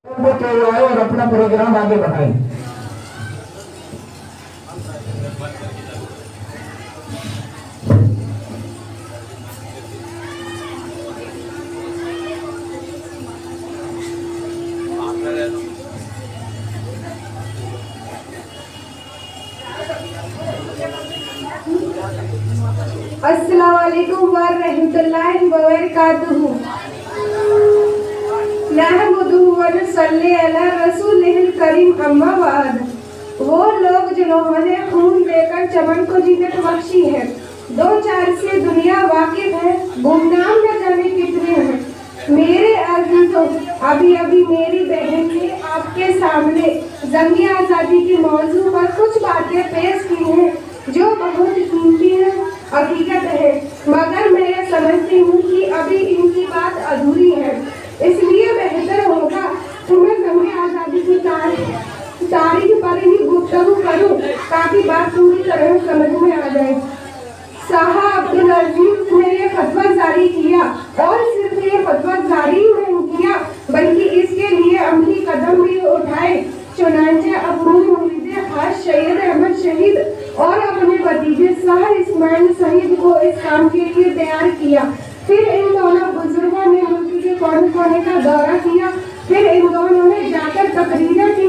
और अपना प्रोग्राम आगे बढ़ाएं। अस्सलाम वालेकुम व रहमतुल्लाहि व बरकातुहू। नहमदुहू व नसल्ली अला रसूलिहिल करीम, अम्मा बाद। वो लोग जिन्होंने खून देकर चमन को जीनत बख्शी है, दो चार से दुनिया वाकिफ है, गुमनाम न जाने कितने हैं। मेरे अजीजों, अभी अभी मेरी बहन ने आपके सामने जंग आज़ादी के मौजू पर कुछ बातें पेश की हैं जो बहुत कीमती है, हकीकत है, मगर मैं ये समझती हूँ कि अभी इनकी बात अधूरी है। इसलिए बेहतर होगा कि मैं जंग आज़ादी की तारीख पर ही गुफ्तगू करूँ ताकि बात पूरी तरह समझ में आ जाए। शाह अब्दुल अजीज ने ये फतवा जारी किया और सिर्फ ये फतवा जारी नहीं किया बल्कि इसके लिए अमली कदम भी उठाए। चुनांचे अपने मुरीदे खास सैयद अहमद शहीद और अपने भतीजे शाह इस्माइल शहीद को इस काम के लिए तैयार किया। फिर इन दोनों बुजुर्गों ने मुल्क के कोने कोने का दौरा किया। फिर इन दोनों ने जाकर तकरीरें की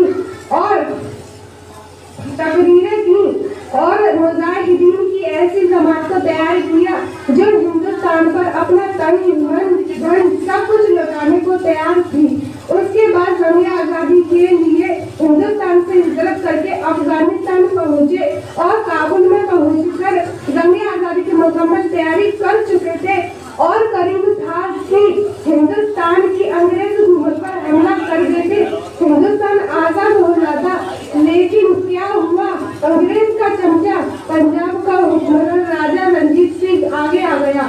और मुजाहिदीन की ऐसी जमात को तैयार किया जो हिंदुस्तान पर अपना तन मन धन सब कुछ लगाने को तैयार थी। उसके बाद जंग आज़ादी के लिए हिंदुस्तान से हिजरत करके अफगानिस्तान पहुंचे और काबुल में पहुंचकर जंग आज़ादी की मुकम्मल तैयारी कर चुके थे और करीब था कि हिंदुस्तान की अंग्रेज हुकूमत पर हमला कर देते, हिंदुस्तान आजाद हो जाता। लेकिन क्या हुआ, अंग्रेज का चमचा पंजाब का हुक्मरान राजा रंजीत सिंह आगे आ गया।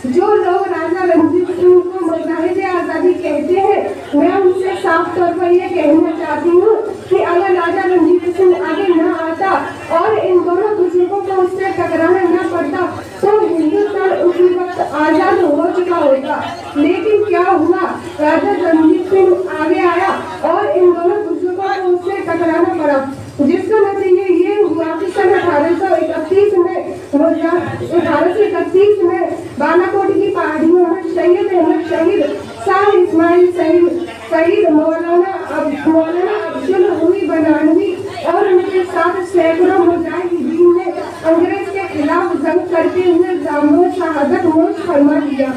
जो लोग राजा रंजीत सिंह को मुजाहिदे आज़ादी कहते हैं, मैं उनसे साफ तौर पर यह कहना चाहती हूँ कि अगर राजा रंजीत सिंह आगे न आता और इन दोनों बुजुर्गों को उससे टकराना न पड़ता तो हिंदुस्तान उसी वक्त आजाद हो चुका होता। लेकिन क्या हुआ, राजा रंजीत सिंह आगे आया और इन दोनों बुजुर्गों को उससे टकराना पड़ा, जिसका नतीजा ये हुआ कि सन 1831 में बालाकोट की पहाड़ियों में सैयद अहमद शहीद, शाह इस्माइल शहीद, मौलाना अब्दुल हमीद बनानवी और उनके साथ सैकड़ों मुजाहिदीन ने अंग्रेज के खिलाफ जंग करते हुए जामो शहादत नोश फरमा दिया।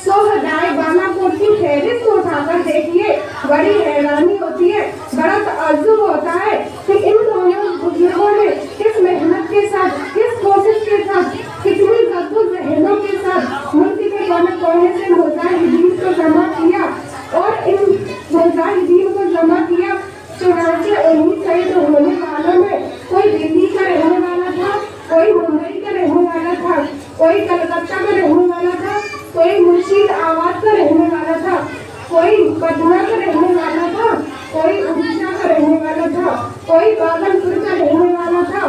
सोहदाए बालाकोट की फहरिस्त को उठाकर देखिए, बड़ी हैरानी होती है, बड़ा तअज्जुब होता है कि इन दोनों बुजुर्गों ने किस मेहनत के साथ, किस कोशिश के साथ, कितनी जद्दोजहदों के साथ मुल्क के कोने कोने से मुजाहिदीन को जमा किया और इन मुजाहिदीन को जमा किया। चुनांचे उन्हीं शहीद होने वालों में कोई दिल्ली का रहने वाला था, कोई मुंबई का रहने वाला था, कोई कलकत्ता का रहने वाला था, कोई मुर्शिदाबाद का रहने वाला था, कोई पटना का रहने वाला था, कोई उड़ीसा का रहने वाला था, कोई भागलपुर का रहने वाला था,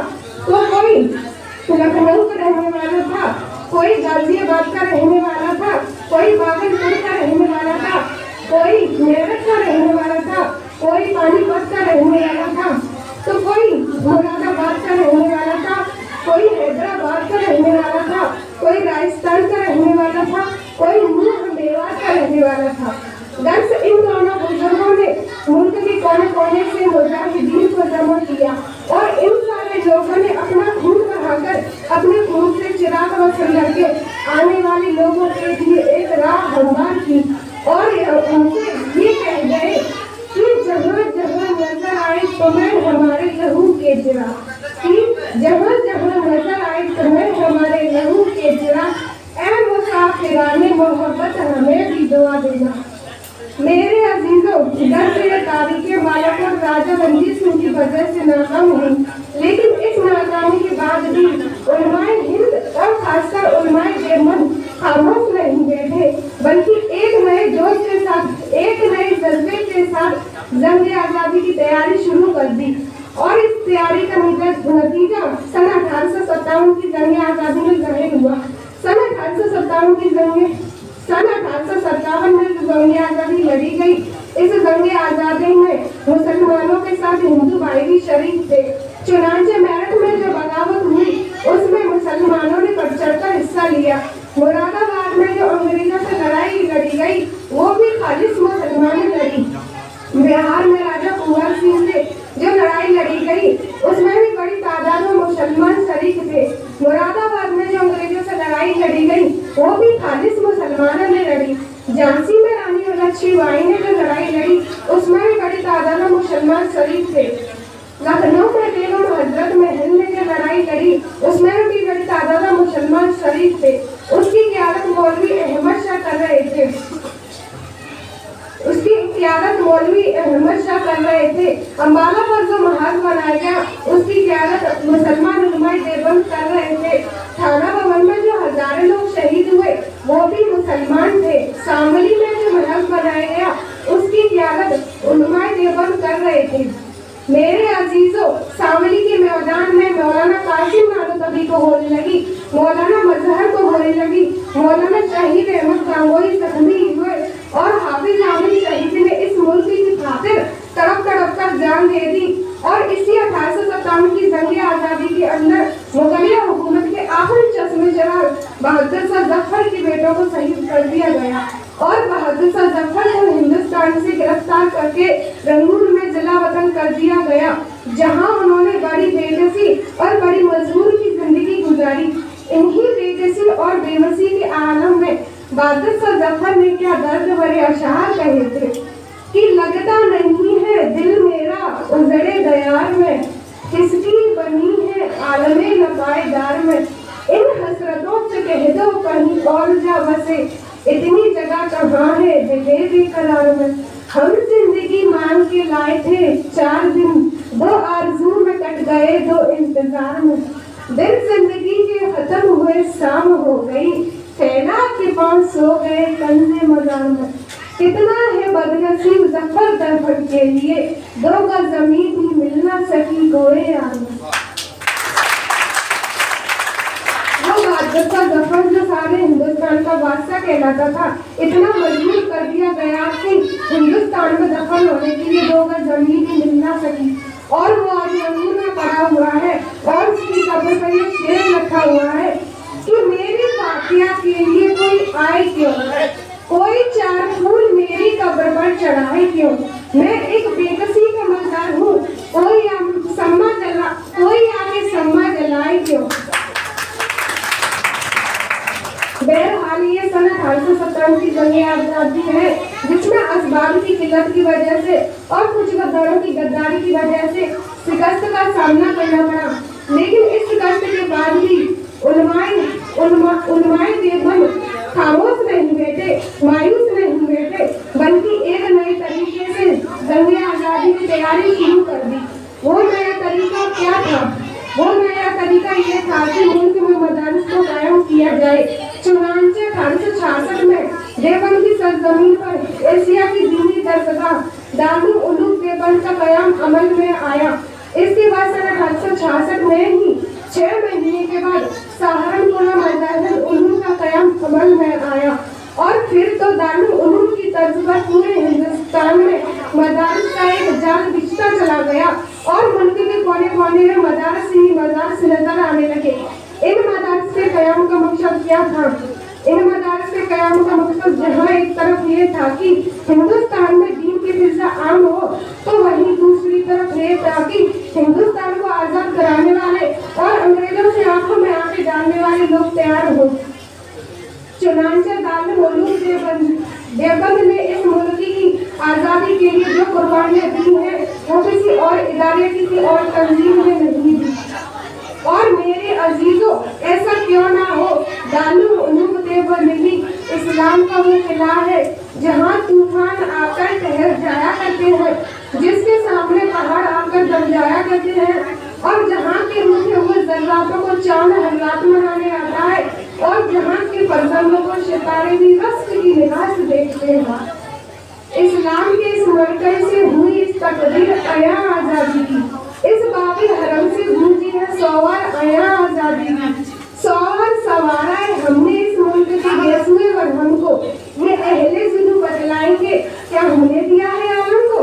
तो कोई लखनऊ का रहने वाला था, कोई गाजियाबाद का रहने वाला था, कोई भागलपुर का रहने वाला था, कोई मेरठ का रहने वाला था, कोई पानीपत का रहने वाला था, तो कोई मुरादाबाद का रहने वाला था, कोई हैदराबाद का रहने वाला था, कोई राजस्थान का रहने वाला था, कोई मेवाड़ का रहने वाला था। दरअसल इन दोनों बुजुर्गों ने मुल्क के कोने कोने से मुजाहिदीन को जमा किया और इन सारे लोगों ने अपना खून बहाकर अपने खून से चिराग रोशन करके आने वाले लोगों के लिए एक राह हमवार की और उनसे ये कह गए कि जहाँ जहाँ नजर आए तुम्हें हमारे लहू के चिराग, कि जहाँ जहाँ नजर आए तुम्हें हमारे लहू के चिराग, ऐ मुसाफिराने मोहब्बत हमें भी दुआ देना। मेरे अजीजों, दर्द ये तारीखें बालाकोट राजा रंजीत सिंह की वजह से नाकाम हुई, लेकिन इस नाकामी के बाद भी उलमाए हिंद और खासकर उलमाए देवबंद खामोश नहीं बैठे, बल्कि एक नए जोश के साथ, एक नए जज्बे के साथ जंग आज़ादी की तैयारी शुरू कर दी। और इस तैयारी का नतीजा सन 1857 की जंग आज़ादी में जाहिर हुआ। सन 1857 में जंग आज़ादी लड़ी गई। इस जंग आज़ादी भाई भी शरीक थे। चुनांचे मेरठ में जो बगावत हुई उसमें मुसलमानों ने बढ़ चढ़कर हिस्सा लिया। मुरादाबाद में जो अंग्रेजों से लड़ाई लड़ी गई वो भी खालिस मुसलमान लड़ी। बिहार में राजा कुंवर सिंह से जो लड़ाई लड़ी गई उसमें भी बड़ी तादाद में मुसलमान शरीक थे। मुरादाबाद में जो अंग्रेजों से लड़ाई लड़ी गई वो भी खालिस मुसलमानों ने लड़ी। झांसी में रानी लक्ष्मीबाई ने जो लड़ाई लड़ी उसमें भी बड़ी तादाद में मुसलमान शरीक थे। लखनऊ में बेगम हजरत महल ने जो लड़ाई लड़ी उसमें भी बड़ी तादाद में मुसलमान शरीक थे। उसकी क़यादत मौलवी अहमद शाह कर रहे थे। अम्बाला पर जो महाल बनाया गया उसकी क़यादत मुसलमान उलमाए देवबंद कर रहे थे। थाना भवन में जो हजारों लोग शहीद हुए वो भी मुसलमान थे। शामली में जो महल बनाया गया उसकी क़यादत उलमाए देवबंद कर रहे थे। मेरे अजीजों, शामली के मैदान में मौलाना कासिम नादवी को गोली लगी, मौलाना मजहर को गोली लगी, मौलाना शहीद अहमद गांगोई जख्मी हुए और हाफिज आमिर शहीद ने इस मुल्क की खातिर तड़प तड़प कर जान दे दी। और इसी 1857 की जंग आजादी के अंदर मुगलिया हुकूमत के आखिरी चश्मे चराग बहादुर शाह जफर के बेटों को शहीद कर दिया गया और बहादुर शाह जफर को हिंदुस्तान से गिरफ्तार करके रंगून में जिला वतन कर दिया गया, जहां उन्होंने बड़ी बेबसी और बड़ी मजबूर की जिंदगी गुजारी। इन्हीं बेबसी और बेबसी के आलम में बहादुर शाह जफर ने क्या दर्द भरे अशआर कहे थे कि लगता नहीं है दिल मेरा उजड़े दयार में, किसकी बनी है आलमे नपायदार में। इन हसरतों से कह दो कहीं और जा बसे, इतनी जगह कहाँ है जगह बेकरार में। हम जिंदगी मांग के लाए थे 4 दिन, 2 आरज़ू में कट गए 2 इंतजार में। दिन जिंदगी के खत्म हुए शाम हो गई, फैला के पास सो गए कंजे मजार में। कितना है बदनसीब जफर दरफर के लिए, 2 गज जमीन भी मिल ना सकी गोए यार में। वो बहादुर शाह जफर जो सारे हिंदुस्तान का बादशाह कहलाता था, इतना मजबूर कर दिया गया कि हिंदुस्तान में दफन होने के लिए 2 गज जमीन भी मिल ना सकी। और वो आज जमीन में पड़ा हुआ है और उसकी कब्र पर ये शेर रखा हुआ है कि मेरी फातिया के लिए कोई आए क्यों, कोई 4 फूल मेरी कब्र पर चढ़ाए क्यों। मैं एक बेकसी का मजार हूँ, कोई आके सम्मा जलाए क्यों। बहरहाल ये सन 1857 की जंग आजादी है जिसमें असबाब की किल्लत की वजह से और कुछ गद्दारों की गद्दारी की वजह से शिकस्त का सामना करना पड़ा। लेकिन इस शिकस्त के बाद भी उलमाए देवबंद खामोश नहीं बैठे, मायूस नहीं बैठे, बल्कि एक नए तरीके से जंग आजादी की तैयारी शुरू कर दी। वो नया तरीका क्या था? वो नया तरीका ये था कि मुल्क में मदारिस को कायम किया जाए। चुनांचे 1866 में देवबंद की सरजमीन पर एशिया की दीनी दरगाह दारुल उलूम देवबंद का कयाम अमल में आया। इसके बाद सन 1866 में ही 6 महीने के बाद सहारनपुर में मदारिस उलूम का कयाम अमल में आया और फिर तो दारुल उलूम की तर्ज पर पूरे हिंदुस्तान में मदारिस का एक जाल बिछता चला गया और मुल्क के कोने कोने में मदारिस ही मदारिस नजर आने लगे। इन मदारिस के कयाम का मकसद क्या था? इन मदारिस के कयाम का मकसद जहाँ एक तरफ ये था कि हिंदुस्तान में दीन की फिजा आम हो, तो वहीं दूसरी तरफ ये था कि हिंदुस्तान को आजाद कराने वाले और अंग्रेजों से आंखों में आंखें डालने वाले लोग तैयार हो। चुनांचे दारुल उलूम देवबंद ने इस मुल्क की आजादी के लिए जो कुर्बानियां दी है वो किसी और इदारे किसी और तंजीम ने नहीं दी। और मेरे अजीजों, ऐसा क्यों ना हो, दारुल उलूम देवबंद भी इस्लाम का वो किला है जहाँ तूफान आकर ठहर जाया करते हैं, जिसके सामने पहाड़ आकर दब जाया करते हैं और जहाँ के रूठे हुए जर्रातों को चांद हल्लात मनाने आता है और जहाँ के फरजंदों को सितारे भी रस्क की निगाह से देखते हैं। इस्लाम के इस मरकज से हुई इस तकदीर आया आजादी की, इस बाबी हरम से गूंजी है सवार आया आजादी की। सवार सवारा है हमने इस मुल्क के गेसुए और हमको, ये अहले जुनू बतलाएंगे क्या हमने दिया है आलम को।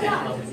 Gracias.